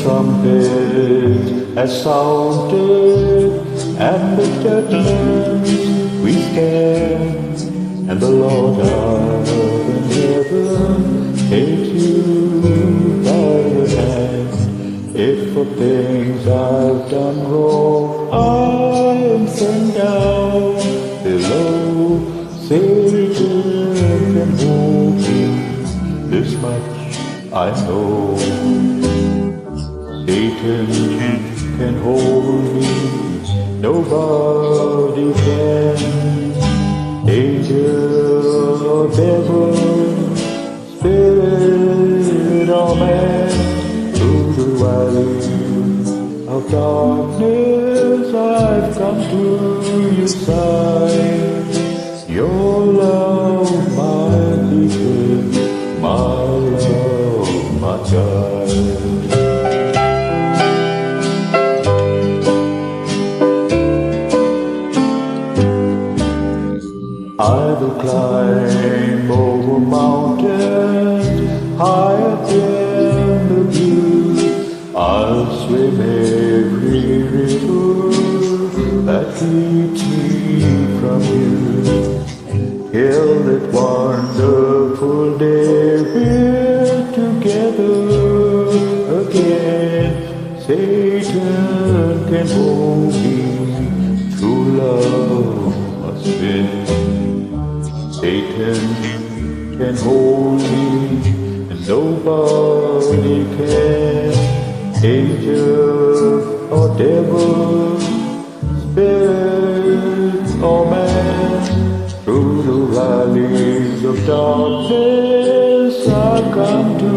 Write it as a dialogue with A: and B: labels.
A: trumpet has sounded, and the judgments we stand, and the Lord of heaven takes you by the hand. If for things I've done wrong, I'm sent down below. Satan can hold me, this much I know. Satan can hold me, nobody can. Angel or devil, spirit or man, through the valley of darkness I've come to your side. Your love, my beacon, my love, my guide. I will climb over mountains higher than the view. I'll swim every river that keeps me from you. Till that wonderful day we're together again. Satan can hold me, true love must win. Satan can hold me, and nobody can. Angel or devil, spirit or man, through the valleys of darkness I've come to